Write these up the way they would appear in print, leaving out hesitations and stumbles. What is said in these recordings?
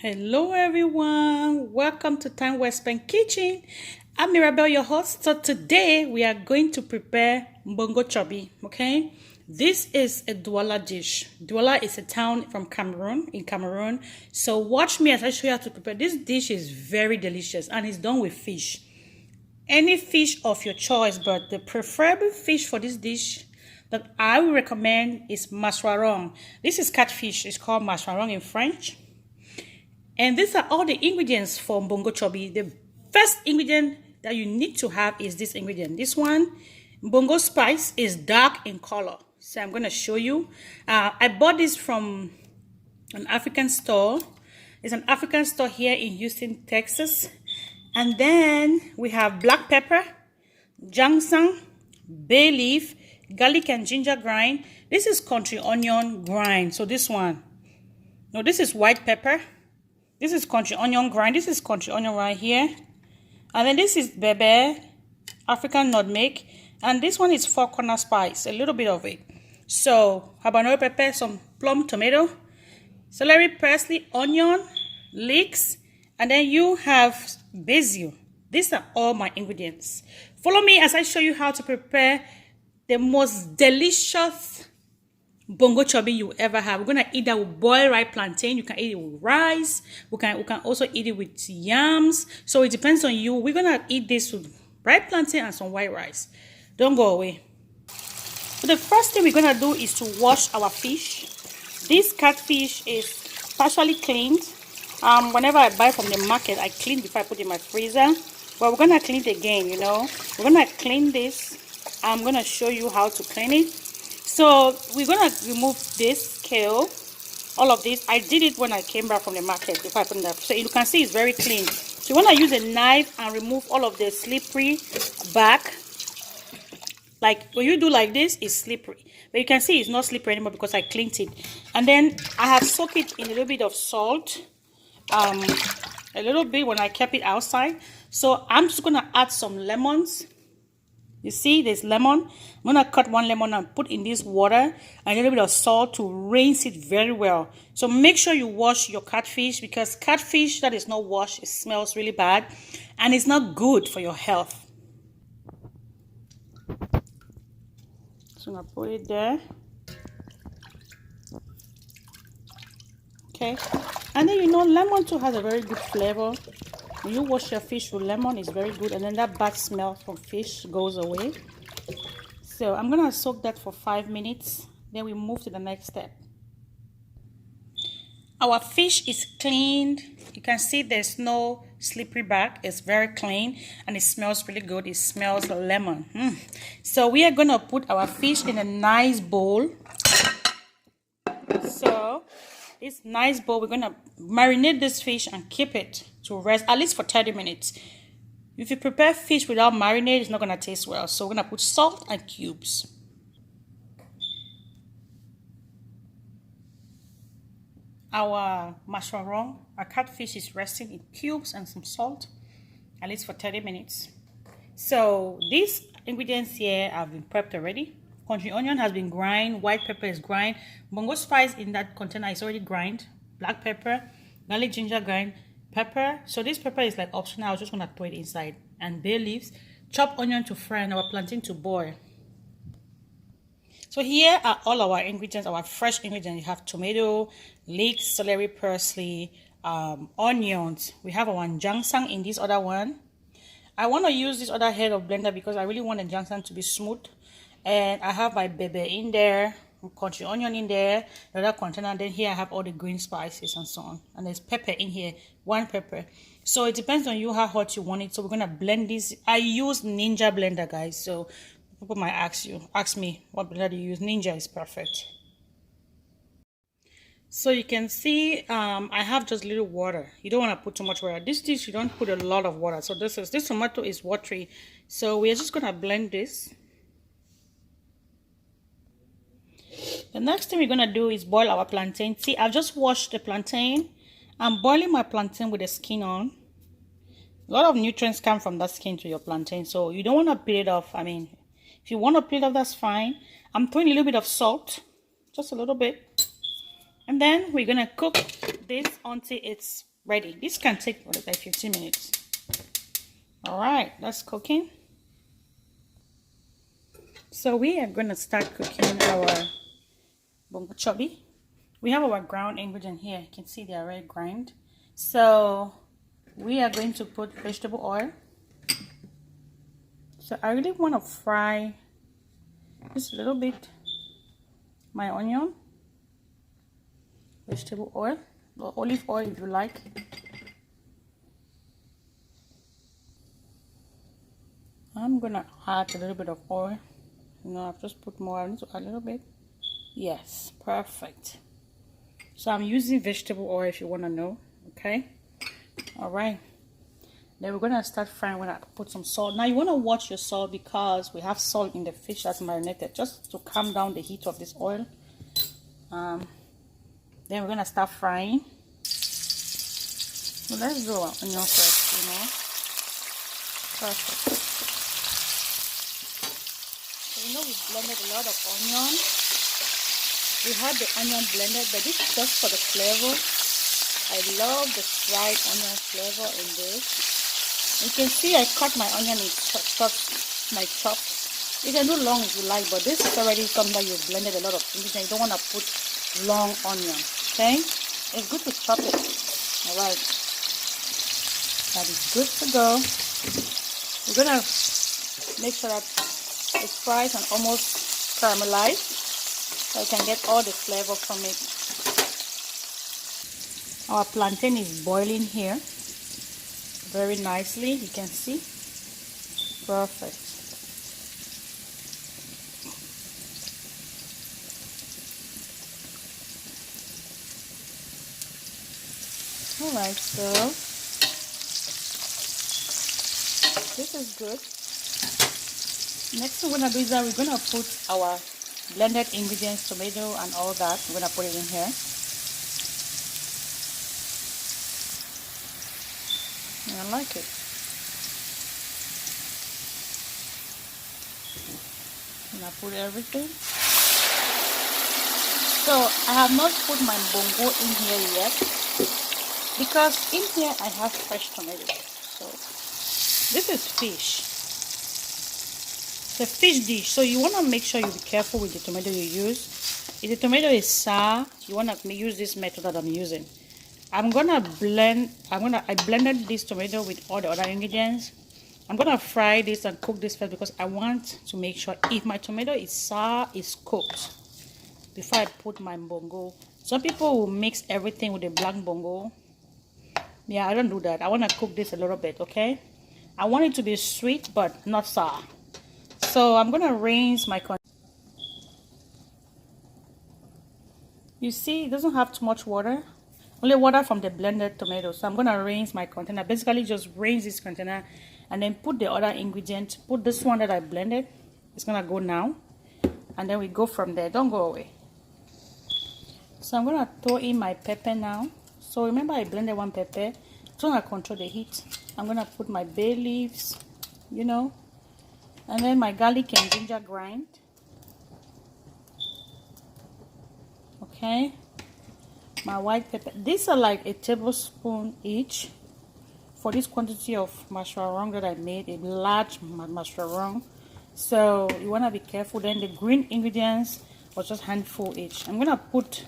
Hello everyone, welcome to TWSK Kitchen. I'm Mirabelle, your host. So today we are going to prepare Mbongo chobi. Okay, this is a Douala dish. Douala is a town from Cameroon. So watch me as I show you how to prepare. This dish is very delicious and it's done with fish. Any fish of your choice, but the preferable fish for this dish that I will recommend is machwarong. This is catfish. It's called machwarong in French. And these are all the ingredients for Mbongo chobi. The first ingredient that you need to have is this ingredient. This one, Mbongo spice, is dark in color. So I'm going to show you. I bought this from an African store. It's an African store here in Houston, Texas. And then we have black pepper, ginseng, bay leaf, garlic and ginger grind. This is country onion grind. So this one. No, this is white pepper. This is country onion grind. This is country onion right here. And then this is Bebe, African nutmeg. And this one is four corner spice, a little bit of it. So, Habanero pepper, some plum tomato, celery, parsley, onion, leeks. And then you have basil. These are all my ingredients. Follow me as I show you how to prepare the most delicious Mbongo chobi you ever have. We're gonna eat that with boiled ripe plantain. You can eat it with rice. We can also eat it with yams. So it depends on you. We're gonna eat this with ripe plantain and some white rice. Don't go away. So the first thing we're gonna do is to wash our fish. This catfish is partially cleaned. Whenever I buy from the market, I clean before I put it in my freezer. But we're gonna clean it again. We're gonna clean this. I'm gonna show you how to clean it. So we're gonna remove this scale, all of this. I did it when I came back from the market before I put it in. So you can see it's very clean. So you wanna use a knife and remove all of the slippery back. Like when you do like this, it's slippery. But you can see it's not slippery anymore because I cleaned it. And then I have soaked it in a little bit of salt, a little bit when I kept it outside. So I'm just gonna add some lemons. You see, there's lemon. I'm gonna cut one lemon and put in this water and a little bit of salt to rinse it very well. So make sure you wash your catfish, because catfish that is not washed, it smells really bad and it's not good for your health. So I'm gonna put it there. Okay, and then lemon too has a very good flavor. When you wash your fish with lemon, it's very good, and then that bad smell from fish goes away. So I'm gonna soak that for 5 minutes, then we move to the next step. Our fish is cleaned. You can see there's no slippery back. It's very clean and it smells really good. It smells like lemon. So we are gonna put our fish in a nice bowl. So this nice bowl, we're gonna marinate this fish and keep it to rest at least for 30 minutes. If you prepare fish without marinade, it's not gonna taste well. So we're gonna put salt and cubes. Our machwarong, our catfish, is resting in cubes and some salt at least for 30 minutes. So these ingredients here have been prepped already. Country onion has been grind, white pepper is grind, Mbongo spice in that container is already grind, black pepper, garlic ginger grind, pepper. So this pepper is like optional. I was just gonna throw it inside, and bay leaves, chopped onion to fry, and our plantain to boil. So here are all our ingredients, our fresh ingredients. You have tomato, leeks, celery, parsley, onions. We have our ginseng in this other one. I want to use this other head of blender because I really want the ginseng to be smooth. And I have my Bebe in there, country onion in there, the other container. Then here I have all the green spices and so on. And there's pepper in here, one pepper. So it depends on you how hot you want it. So we're gonna blend this. I use Ninja blender, guys. So people might ask me what blender do you use. Ninja is perfect. So you can see I have just little water. You don't want to put too much water. This dish you don't put a lot of water. So this tomato is watery. So we're just gonna blend this. The next thing we're gonna do is boil our plantain. See, I've just washed the plantain. I'm boiling my plantain with the skin on. A lot of nutrients come from that skin to your plantain, so you don't want to peel it off. I mean, if you want to peel it off, that's fine. I'm throwing a little bit of salt, just a little bit. And then we're gonna cook this until it's ready. This can take like 15 minutes. All right, that's cooking. So we are going to start cooking our Mbongo chobi. We have our ground ingredient here. You can see they are already ground. So we are going to put vegetable oil. So I really want to fry just a little bit my onion, vegetable oil, or olive oil if you like. I'm gonna add a little bit of oil. I've just put more. I need to add a little bit. Yes, perfect. So I'm using vegetable oil if you want to know. Okay. All right. Then we're gonna start frying. When I put some salt. Now you want to watch your salt because we have salt in the fish that's marinated, just to calm down the heat of this oil. Then we're gonna start frying. So let's do our onion first. Perfect. We blended a lot of onion. We had the onion blended, but this is just for the flavor. I love the fried onion flavor in this. You can see I cut my onion in my chops. You can do long if you like, but this is already something that you've blended a lot of ingredients. You don't want to put long onion. Okay? It's good to chop it. Alright. That is good to go. We're gonna make sure that it fries and almost caramelized, so I can get all the flavor from it. Our plantain is boiling here very nicely. You can see. Perfect. Alright, so this is good. Next thing we're going to do is that we're going to put our blended ingredients, tomato and all that. We're going to put it in here. And I like it. And I put everything. So I have not put my Mbongo in here yet, because in here I have fresh tomatoes. So this is fish. It's a fish dish, so you want to make sure you be careful with the tomato you use. If the tomato is sour, you want to use this method that I'm using. I blended this tomato with all the other ingredients. I'm gonna fry this and cook this first because I want to make sure if my tomato is sour, it's cooked before I put my Mbongo. Some people will mix everything with the black Mbongo. Yeah, I don't do that. I want to cook this a little bit, okay? I want it to be sweet but not sour. So I'm gonna rinse my container. You see, it doesn't have too much water, only water from the blended tomato. So I'm gonna rinse my container. Basically, just rinse this container and then put the other ingredient. Put this one that I blended. It's gonna go now, and then we go from there. Don't go away. So I'm gonna throw in my pepper now. So remember, I blended one pepper. So I'm gonna control the heat. I'm gonna put my bay leaves, and then my garlic and ginger grind. Okay, my white pepper. These are like a tablespoon each for this quantity of mushroom that I made, a large mushroom. So you want to be careful. Then the green ingredients was just handful each. I'm gonna put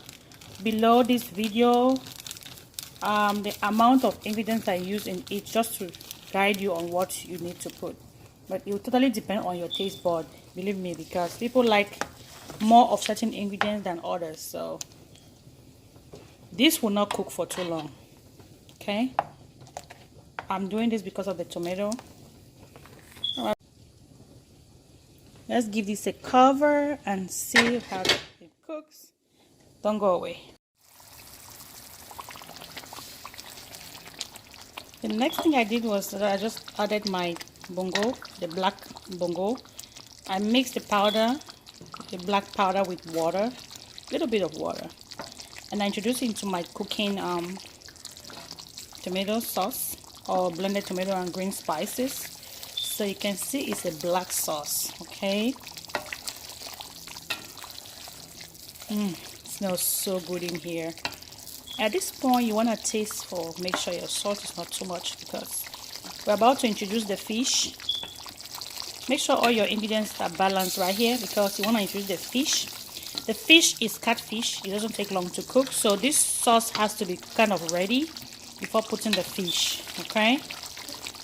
below this video the amount of ingredients I use in each, just to guide you on what you need to put. But it will totally depend on your taste bud, believe me, because people like more of certain ingredients than others. So this will not cook for too long. Okay, I'm doing this because of the tomato. All right, let's give this a cover and see how it cooks. Don't go away. The next thing I did was that I just added my Mbongo, the black Mbongo. I mixed the powder, the black powder, with water, a little bit of water, and I introduced it into my cooking tomato sauce, or blended tomato and green spices. So you can see it's a black sauce. Okay, it smells so good in here. At this point, you want to taste for, make sure your salt is not too much, because we're about to introduce the fish. Make sure all your ingredients are balanced right here, because you want to introduce the fish. The fish is catfish. It doesn't take long to cook, so this sauce has to be kind of ready before putting the fish. Okay,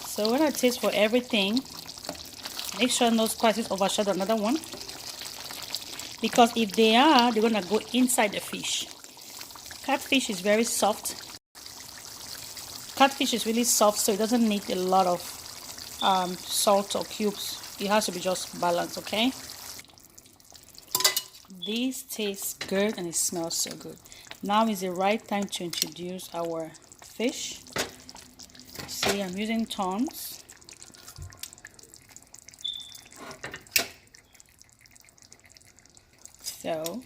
so when I taste for everything, make sure no spices overshadow another one, because if they are, they're gonna go inside the fish. Catfish is very soft. Catfish is really soft, so it doesn't need a lot of salt or cubes. It has to be just balanced. Okay, this tastes good and it smells so good. Now is the right time to introduce our fish. See, I'm using tongs. So,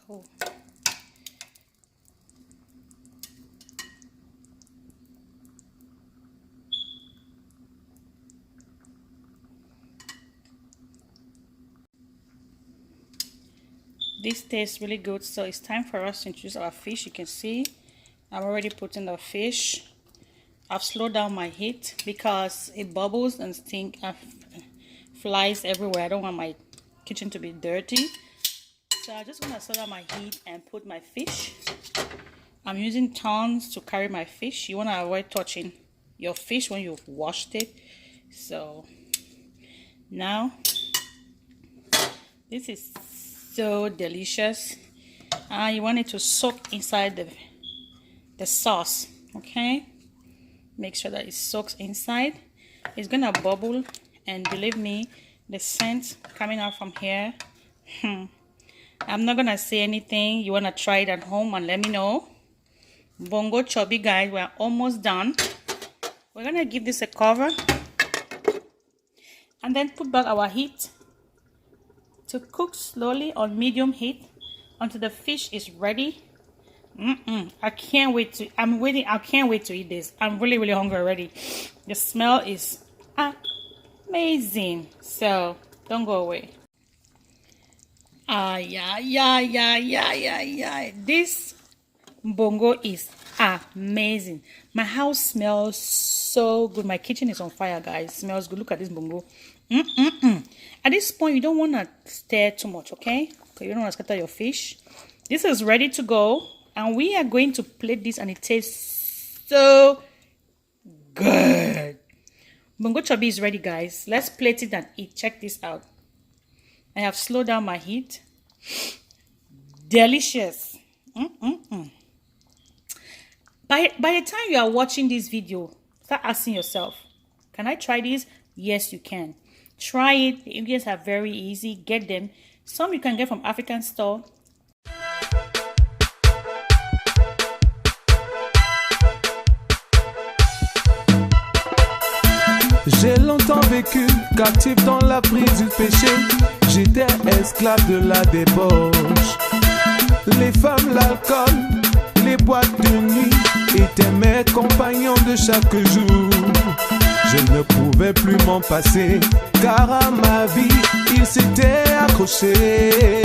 oh. This tastes really good, so it's time for us to introduce our fish. You can see I'm already putting the fish. I've slowed down my heat because it bubbles and flies everywhere. I don't want my kitchen to be dirty, so I just want to slow down my heat and put my fish. I'm using tongs to carry my fish. You want to avoid touching your fish when you've washed it. So now this is so delicious. You want it to soak inside the sauce. Okay, make sure that it soaks inside. It's gonna bubble, and believe me, the scent coming out from here, I'm not gonna say anything. You want to try it at home and let me know. Mbongo chobi, guys, we're almost done. We're gonna give this a cover and then put back our heat to cook slowly on medium heat until the fish is ready. I can't wait to, I can't wait to eat this. I'm really, really hungry already. The smell is amazing. So don't go away. This Mbongo is amazing. My house smells so good. My kitchen is on fire, guys. It smells good. Look at this Mbongo. At this point, you don't want to stir too much, okay? Because you don't want to scatter your fish. This is ready to go, and we are going to plate this, and it tastes so good. Mbongo chobi is ready, guys. Let's plate it and eat. Check this out. I have slowed down my heat. Delicious. By the time you are watching this video, start asking yourself, can I try this? Yes, you can. Try it. The ingredients are very easy. Get them. Some you can get from African store. J'ai longtemps vécu captif dans la prise du péché. J'étais esclave de la débauche. Les femmes, l'alcool, les boîtes de nuit étaient mes compagnons de chaque jour. Je ne pouvais plus m'en passer, car à ma vie, il s'était accroché.